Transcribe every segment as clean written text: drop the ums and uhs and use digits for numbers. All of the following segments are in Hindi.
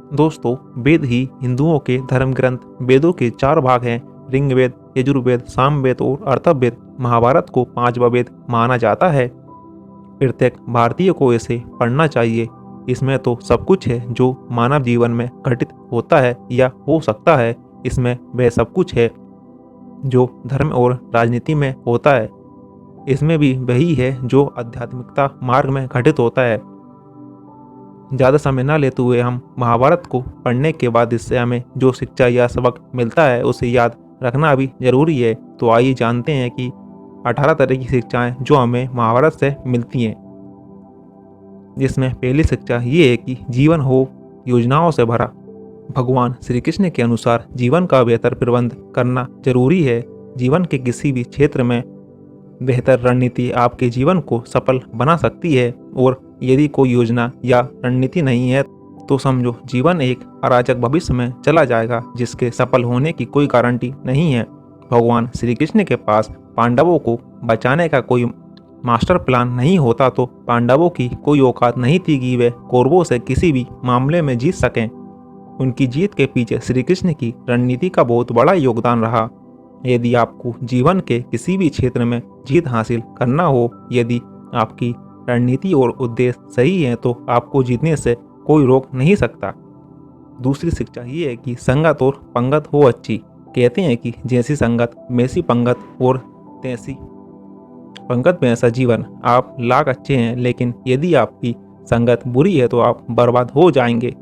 दोस्तों, वेद ही हिंदुओं के धर्म ग्रंथ। वेदों के 4 भाग हैं: ऋग्वेद, यजुर्वेद, सामवेद और अथर्ववेद। महाभारत को 5वां वेद माना जाता है। प्रत्येक भारतीय को इसे पढ़ना चाहिए। इसमें तो सब कुछ है जो मानव जीवन में घटित होता है या हो सकता है। इसमें वह सब कुछ है जो धर्म और राजनीति में होता है। इसमें भी वही है जो आध्यात्मिकता मार्ग में घटित होता है। ज़्यादा समय न लेते हुए हम महाभारत को पढ़ने के बाद इससे हमें जो शिक्षा या सबक मिलता है उसे याद रखना भी जरूरी है। तो आइए जानते हैं कि 18 तरह की शिक्षाएं जो हमें महाभारत से मिलती हैं। जिसमें पहली शिक्षा ये है कि जीवन हो योजनाओं से भरा। भगवान श्री कृष्ण के अनुसार जीवन का बेहतर प्रबंध करना जरूरी है। जीवन के किसी भी क्षेत्र में बेहतर रणनीति आपके जीवन को सफल बना सकती है, और यदि कोई योजना या रणनीति नहीं है तो समझो जीवन एक अराजक भविष्य में चला जाएगा जिसके सफल होने की कोई गारंटी नहीं है। भगवान श्री कृष्ण के पास पांडवों को बचाने का कोई मास्टर प्लान नहीं होता तो पांडवों की कोई औकात नहीं थी कि वे कौरवों से किसी भी मामले में जीत सकें। उनकी जीत के पीछे श्री कृष्ण की रणनीति का बहुत बड़ा योगदान रहा। यदि आपको जीवन के किसी भी क्षेत्र में जीत हासिल करना हो, यदि आपकी रणनीति और उद्देश्य सही है तो आपको जीतने से कोई रोक नहीं सकता। दूसरी शिक्षा ये है कि संगत और पंगत हो अच्छी। कहते हैं कि जैसी संगत वैसी पंगत और तैसी पंगत में ऐसा जीवन। आप लाख अच्छे हैं, लेकिन यदि आपकी संगत बुरी है तो आप बर्बाद हो जाएंगे।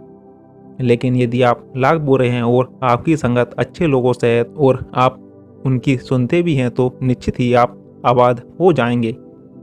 लेकिन यदि आप लाख बुरे हैं और आपकी संगत अच्छे लोगों से है और आप उनकी सुनते भी हैं तो निश्चित ही आप आबाद हो जाएंगे।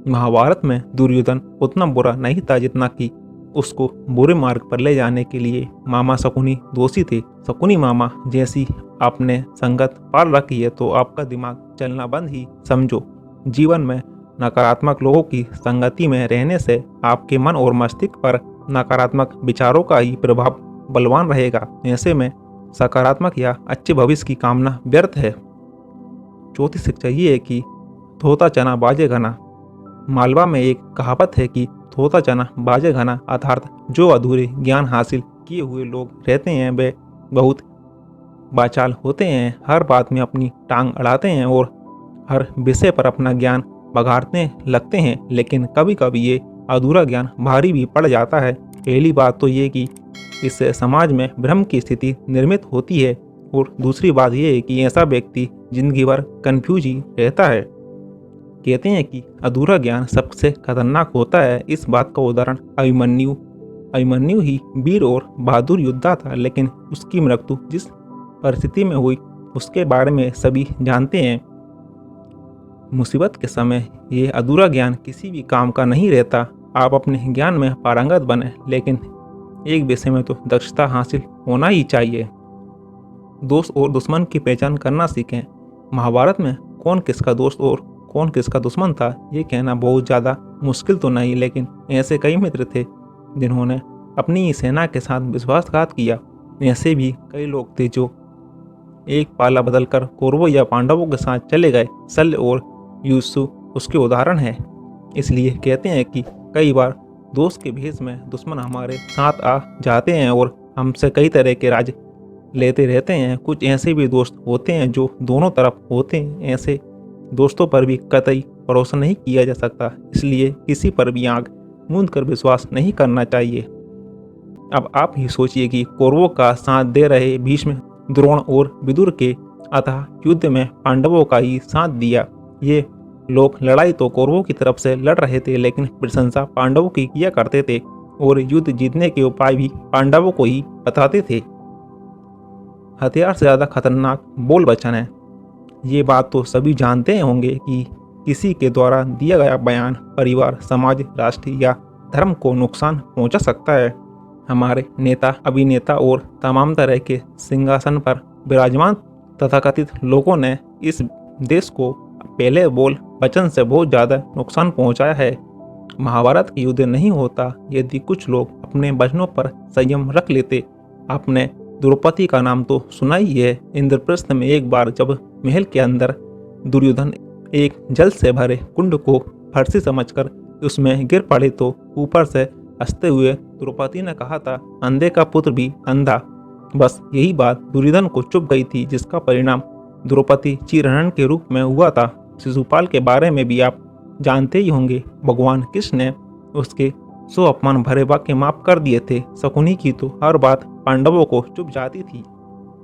महाभारत में दुर्योधन उतना बुरा नहीं था जितना कि उसको बुरे मार्ग पर ले जाने के लिए मामा शकुनी दोषी थे। शकुनी मामा जैसी आपने संगत पाल रखी है तो आपका दिमाग चलना बंद ही समझो। जीवन में नकारात्मक लोगों की संगति में रहने से आपके मन और मस्तिष्क पर नकारात्मक विचारों का ही प्रभाव बलवान रहेगा। ऐसे में सकारात्मक या अच्छे भविष्य की कामना व्यर्थ है। चौथी शिक्षा ये है कि थोता चना बाजे घना। मालवा में एक कहावत है कि थोता चना बाजे घना, अर्थात जो अधूरे ज्ञान हासिल किए हुए लोग रहते हैं वे बहुत बाचाल होते हैं, हर बात में अपनी टांग अड़ाते हैं और हर विषय पर अपना ज्ञान बघाड़ने लगते हैं। लेकिन कभी कभी ये अधूरा ज्ञान भारी भी पड़ जाता है। पहली बात तो ये कि इससे समाज में भ्रम की स्थिति निर्मित होती है, और दूसरी बात यह है कि ऐसा व्यक्ति जिंदगी भर कन्फ्यूज ही रहता है। कहते हैं कि अधूरा ज्ञान सबसे खतरनाक होता है। इस बात का उदाहरण अभिमन्यु ही वीर और बहादुर योद्धा था, लेकिन उसकी मृत्यु जिस परिस्थिति में हुई उसके बारे में सभी जानते हैं। मुसीबत के समय ये अधूरा ज्ञान किसी भी काम का नहीं रहता। आप अपने ज्ञान में पारंगत बने, लेकिन एक विषय में तो दक्षता हासिल होना ही चाहिए। दोस्त और दुश्मन की पहचान करना सीखें। महाभारत में कौन किसका दोस्त और कौन किसका दुश्मन था ये कहना बहुत ज़्यादा मुश्किल तो नहीं, लेकिन ऐसे कई मित्र थे जिन्होंने अपनी ही सेना के साथ विश्वासघात किया। ऐसे भी कई लोग थे जो एक पाला बदलकर कौरवों या पांडवों के साथ चले गए। शल्य और यूसुफ उसके उदाहरण हैं। इसलिए कहते हैं कि कई बार दोस्त के भेष में दुश्मन हमारे साथ आ जाते हैं और हमसे कई तरह के राज लेते रहते हैं। कुछ ऐसे भी दोस्त होते हैं जो दोनों तरफ होते हैं। ऐसे दोस्तों पर भी कतई भरोसा नहीं किया जा सकता, इसलिए किसी पर भी आंख मूंद कर विश्वास नहीं करना चाहिए। अब आप ही सोचिए कि कौरवों का साथ दे रहे भीष्म, द्रोण और विदुर के अतः युद्ध में पांडवों का ही साथ दिया। ये लोग लड़ाई तो कौरवों की तरफ से लड़ रहे थे, लेकिन प्रशंसा पांडवों की किया करते थे और युद्ध जीतने के उपाय भी पांडवों को ही बताते थे। हथियार से ज़्यादा खतरनाक बोल वचन है। ये बात तो सभी जानते होंगे कि किसी के द्वारा दिया गया बयान परिवार, समाज, राष्ट्र या धर्म को नुकसान पहुंचा सकता है। हमारे नेता, अभिनेता और तमाम तरह के सिंहासन पर विराजमान तथाकथित लोगों ने इस देश को पहले बोल वचन से बहुत ज़्यादा नुकसान पहुंचाया है। महाभारत के युद्ध नहीं होता यदि कुछ लोग अपने वचनों पर संयम रख लेते। आपने द्रौपदी का नाम तो सुना ही है। इंद्रप्रस्थ में एक बार जब महल के अंदर दुर्योधन एक जल से भरे कुंड को फर्शी समझकर उसमें गिर पड़े तो ऊपर से हंसते हुए द्रौपदी ने कहा था, अंधे का पुत्र भी अंधा। बस यही बात दुर्योधन को चुभ गई थी, जिसका परिणाम द्रौपदी चिरहरण के रूप में हुआ था। शिशुपाल के बारे में भी आप जानते ही होंगे। भगवान कृष्ण ने उसके 100 अपमान भरे वाक्य माफ कर दिए थे। शकुनी की तो हर बात पांडवों को चुभ जाती थी।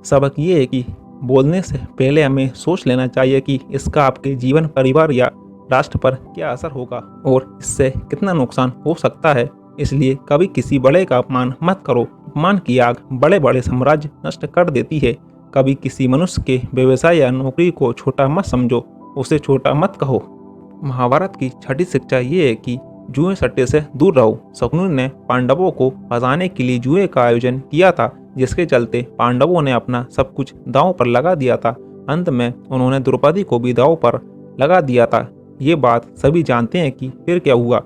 सबक ये है कि बोलने से पहले हमें सोच लेना चाहिए कि इसका आपके जीवन, परिवार या राष्ट्र पर क्या असर होगा और इससे कितना नुकसान हो सकता है। इसलिए कभी किसी बड़े का अपमान मत करो। अपमान की आग बड़े बड़े साम्राज्य नष्ट कर देती है। कभी किसी मनुष्य के व्यवसाय या नौकरी को छोटा मत समझो, उसे छोटा मत कहो। महाभारत की छठी शिक्षा ये है कि जुए सट्टे से दूर रहो। शकुनी ने पांडवों को फंसाने के लिए जुए का आयोजन किया था, जिसके चलते पांडवों ने अपना सब कुछ दांव पर लगा दिया था। अंत में उन्होंने द्रौपदी को भी दांव पर लगा दिया था। ये बात सभी जानते हैं कि फिर क्या हुआ।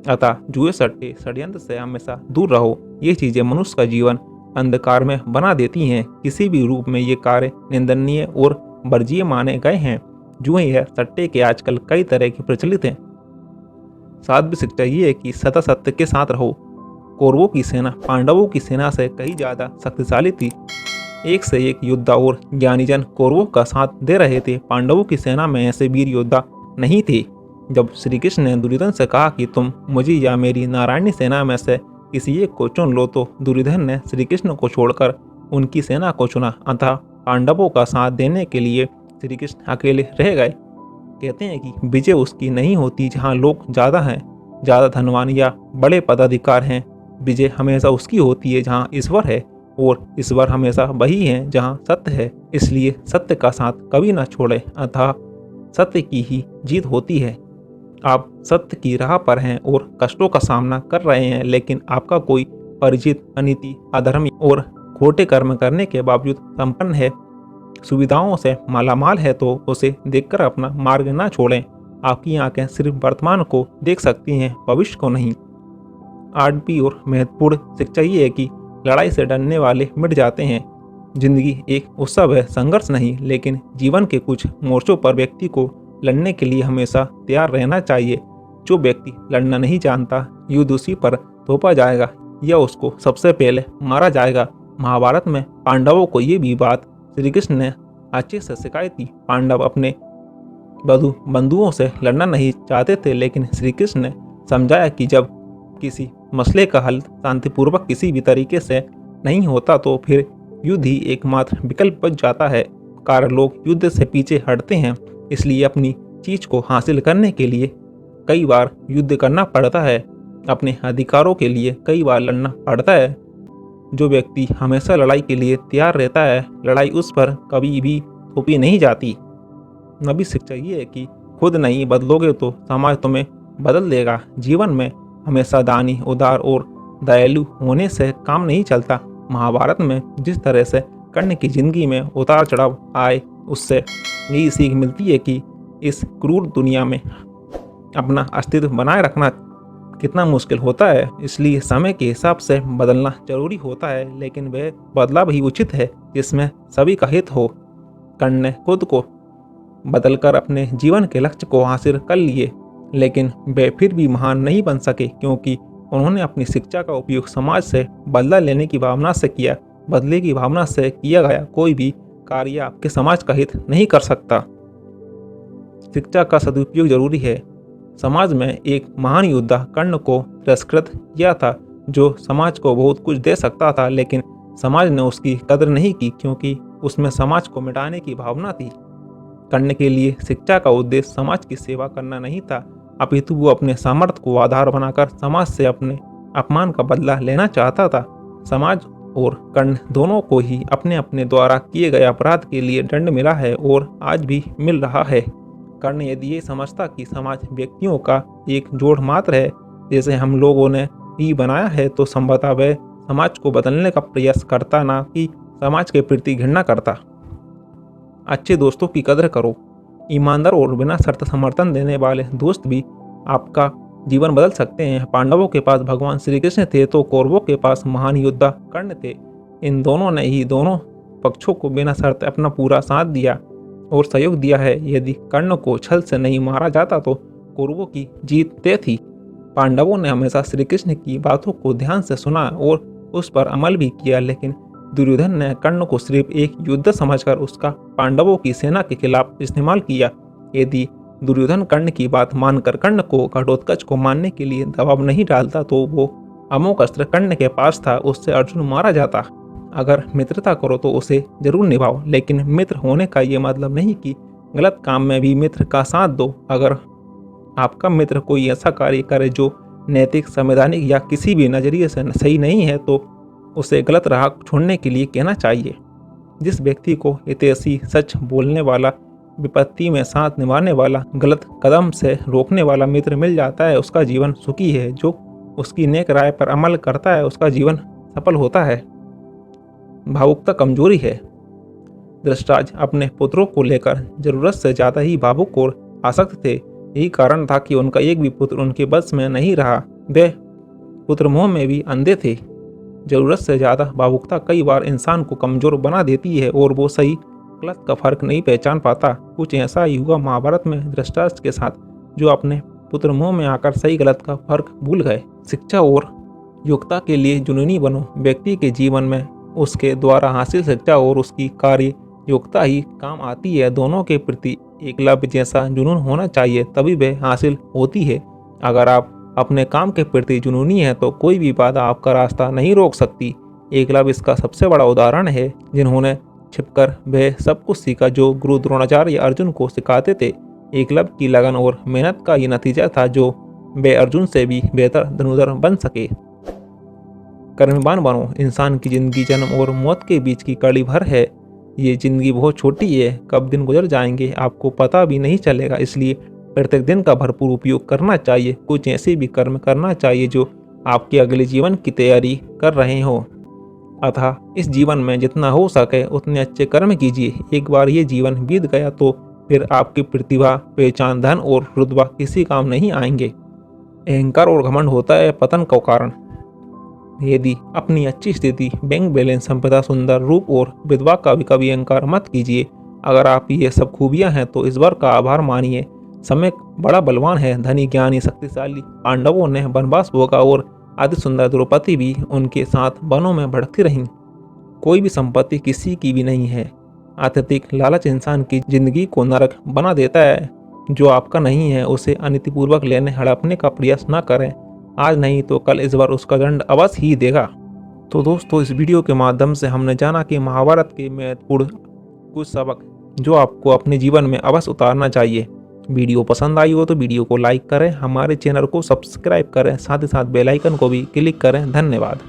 अतः जुए सट्टे षड्यंत्र से हमेशा दूर रहो। ये चीजें मनुष्य का जीवन अंधकार में बना देती हैं। किसी भी रूप में ये कार्य निंदनीय और वर्जीय माने गए हैं। जुए या सट्टे के आजकल कई तरह के प्रचलित हैं। सातवीं शिक्षा ये है कि सदा सत्य के साथ रहो। कौरवों की सेना पांडवों की सेना से कहीं ज्यादा शक्तिशाली थी। एक से एक योद्धा और ज्ञानीजन कौरवों का साथ दे रहे थे। पांडवों की सेना में ऐसे वीर योद्धा नहीं थे। जब श्री कृष्ण ने दुर्योधन से कहा कि तुम मुझे या मेरी नारायणी सेना में से किसी एक को चुन लो, तो दुर्योधन ने श्री कृष्ण को छोड़कर उनकी सेना को चुना। अतः पांडवों का साथ देने के लिए श्री कृष्ण अकेले रह गए। कहते हैं कि विजय उसकी नहीं होती जहाँ लोग ज़्यादा हैं, ज़्यादा धनवान या बड़े पदाधिकार हैं। विजय हमेशा उसकी होती है जहाँ ईश्वर है, और ईश्वर हमेशा वही है जहाँ सत्य है। इसलिए सत्य का साथ कभी ना छोड़ें, अतः सत्य की ही जीत होती है। आप सत्य की राह पर हैं और कष्टों का सामना कर रहे हैं, लेकिन आपका कोई परिचित अनीति, अधर्म और खोटे कर्म करने के बावजूद संपन्न है, सुविधाओं से मालामाल है, तो उसे देखकर अपना मार्ग ना छोड़ें। आपकी आंखें सिर्फ वर्तमान को देख सकती हैं, भविष्य को नहीं। आठवीं और महत्वपूर्ण शिक्षा ये है कि लड़ाई से डरने वाले मिट जाते हैं। जिंदगी एक उत्सव है, संघर्ष नहीं। लेकिन जीवन के कुछ मोर्चों पर व्यक्ति को लड़ने के लिए हमेशा तैयार रहना चाहिए। जो व्यक्ति लड़ना नहीं जानता, युद्ध उसी पर थोपा जाएगा या उसको सबसे पहले मारा जाएगा। महाभारत में पांडवों को ये भी बात श्री कृष्ण ने अच्छे से सिखाई थी। पांडव अपने बंधुओं से लड़ना नहीं चाहते थे, लेकिन श्री कृष्ण ने समझाया कि जब किसी मसले का हल शांतिपूर्वक किसी भी तरीके से नहीं होता, तो फिर युद्ध ही एकमात्र विकल्प बच जाता है। कारण लोग युद्ध से पीछे हटते हैं, इसलिए अपनी चीज को हासिल करने के लिए कई बार युद्ध करना पड़ता है। अपने अधिकारों के लिए कई बार लड़ना पड़ता है। जो व्यक्ति हमेशा लड़ाई के लिए तैयार रहता है, लड़ाई उस पर कभी भी थोपी नहीं जाती। नवी शिक्षा ये है कि खुद नहीं बदलोगे तो समाज तुम्हें बदल देगा। जीवन में हमेशा दानी, उदार और दयालु होने से काम नहीं चलता। महाभारत में जिस तरह से कर्ण की जिंदगी में उतार चढ़ाव आए, उससे यही सीख मिलती है कि इस क्रूर दुनिया में अपना अस्तित्व बनाए रखना कितना मुश्किल होता है। इसलिए समय के हिसाब से बदलना जरूरी होता है, लेकिन वह बदलाव ही उचित है जिसमें सभी का हित हो। कर्ण ने खुद को बदलकर अपने जीवन के लक्ष्य को हासिल कर लिए, लेकिन वे फिर भी महान नहीं बन सके, क्योंकि उन्होंने अपनी शिक्षा का उपयोग समाज से बदला लेने की भावना से किया। बदले की भावना से किया गया कोई भी कार्य आपके समाज का हित नहीं कर सकता। शिक्षा का सदुपयोग जरूरी है। समाज में एक महान योद्धा कर्ण को तिरस्कृत किया था, जो समाज को बहुत कुछ दे सकता था, लेकिन समाज ने उसकी कदर नहीं की, क्योंकि उसमें समाज को मिटाने की भावना थी। कर्ण के लिए शिक्षा का उद्देश्य समाज की सेवा करना नहीं था, अपितु वो अपने सामर्थ्य को आधार बनाकर समाज से अपने अपमान का बदला लेना चाहता था। समाज और कर्ण दोनों को ही अपने अपने द्वारा किए गए अपराध के लिए दंड मिला है और आज भी मिल रहा है। कर्ण यदि ये समझता कि समाज व्यक्तियों का एक जोड़ मात्र है, जैसे हम लोगों ने ही बनाया है, तो संभवतः वह समाज को बदलने का प्रयास करता, ना कि समाज के प्रति घृणा करता। अच्छे दोस्तों की कदर करो। ईमानदार और बिना शर्त समर्थन देने वाले दोस्त भी आपका जीवन बदल सकते हैं। पांडवों के पास भगवान श्री कृष्ण थे, तो कौरवों के पास महान योद्धा कर्ण थे। इन दोनों ने ही दोनों पक्षों को बिना शर्त अपना पूरा साथ दिया और सहयोग दिया है। यदि कर्ण को छल से नहीं मारा जाता, तो कौरवों की जीत तय थी। पांडवों ने हमेशा श्री कृष्ण की बातों को ध्यान से सुना और उस पर अमल भी किया, लेकिन दुर्योधन ने कर्ण को सिर्फ एक युद्ध समझकर उसका पांडवों की सेना के खिलाफ इस्तेमाल किया। यदि दुर्योधन कर्ण की बात मानकर कर्ण को घटोत्कच को मारने के लिए दबाव नहीं डालता तो वो अमोघ अस्त्र कर्ण के पास था, उससे अर्जुन मारा जाता। अगर मित्रता करो तो उसे जरूर निभाओ, लेकिन मित्र होने का ये मतलब नहीं कि गलत काम में भी मित्र का साथ दो। अगर आपका मित्र कोई ऐसा कार्य करे जो नैतिक, संवैधानिक या किसी भी नज़रिए से सही नहीं है तो उसे गलत राह छोड़ने के लिए कहना चाहिए। जिस व्यक्ति को हितैषी, सच बोलने वाला, विपत्ति में साथ निभाने वाला, गलत कदम से रोकने वाला मित्र मिल जाता है उसका जीवन सुखी है। जो उसकी नेक राय पर अमल करता है उसका जीवन सफल होता है। भावुकता कमजोरी है। धृतराज अपने पुत्रों को लेकर जरूरत से ज़्यादा ही भावुक और आसक्त थे। यही कारण था कि उनका एक भी पुत्र उनके बस में नहीं रहा। वे पुत्र मोह में भी अंधे थे। ज़रूरत से ज़्यादा भावुकता कई बार इंसान को कमज़ोर बना देती है और वो सही गलत का फर्क नहीं पहचान पाता। कुछ ऐसा ही हुआ महाभारत में धृतराष्ट्र के साथ, जो अपने पुत्र मोह में आकर सही गलत का फर्क भूल गए। शिक्षा और योग्यता के लिए जुनूनी बनो। व्यक्ति के जीवन में उसके द्वारा हासिल शिक्षा और उसकी कार्य योग्यता ही काम आती है। दोनों के प्रति एकलव्य जैसा जुनून होना चाहिए, तभी वह हासिल होती है। अगर आप अपने काम के प्रति जुनूनी हैं तो कोई भी बाधा आपका रास्ता नहीं रोक सकती। एकलव्य इसका सबसे बड़ा उदाहरण है, जिन्होंने छिपकर वह सब कुछ सीखा जो गुरु द्रोणाचार्य अर्जुन को सिखाते थे। एकलव्य की लगन और मेहनत का ये नतीजा था जो वे अर्जुन से भी बेहतर धनुर्धर बन सके। कर्मवान बनो। इंसान की जिंदगी जन्म और मौत के बीच की कड़ी भर है। ये जिंदगी बहुत छोटी है, कब दिन गुजर जाएंगे आपको पता भी नहीं चलेगा। इसलिए प्रत्येक दिन का भरपूर उपयोग करना चाहिए। कुछ ऐसे भी कर्म करना चाहिए जो आपके अगले जीवन की तैयारी कर रहे हो। अतः इस जीवन में जितना हो सके उतने अच्छे कर्म कीजिए। एक बार ये जीवन बीत गया तो फिर आपकी प्रतिभा, पहचान, धन और रुतबा किसी काम नहीं आएंगे। अहंकार और घमंड होता है पतन का कारण। यदि अपनी अच्छी स्थिति, बैंक बैलेंस, संपदा, सुंदर रूप और विधवा का भी कभी अहंकार मत कीजिए। अगर आप ये सब खूबियां हैं तो ईश्वर का आभार मानिए। समय बड़ा बलवान है, धनी, ज्ञानी, शक्तिशाली। पांडवों ने वनवास भोगा और अति सुंदर द्रौपदी भी उनके साथ वनों में भटकती रहीं। कोई भी संपत्ति किसी की भी नहीं है। अत्यधिक लालच इंसान की जिंदगी को नरक बना देता है। जो आपका नहीं है उसे अनीतिपूर्वक लेने हड़पने का प्रयास न करें। आज नहीं तो कल ईश्वर उसका दंड अवश्य ही देगा। तो दोस्तों, इस वीडियो के माध्यम से हमने जाना कि महाभारत के महत्वपूर्ण कुछ सबक जो आपको अपने जीवन में अवश्य उतारना चाहिए। वीडियो पसंद आई हो तो वीडियो को लाइक करें, हमारे चैनल को सब्सक्राइब करें, साथ ही साथ बेल आइकन को भी क्लिक करें। धन्यवाद।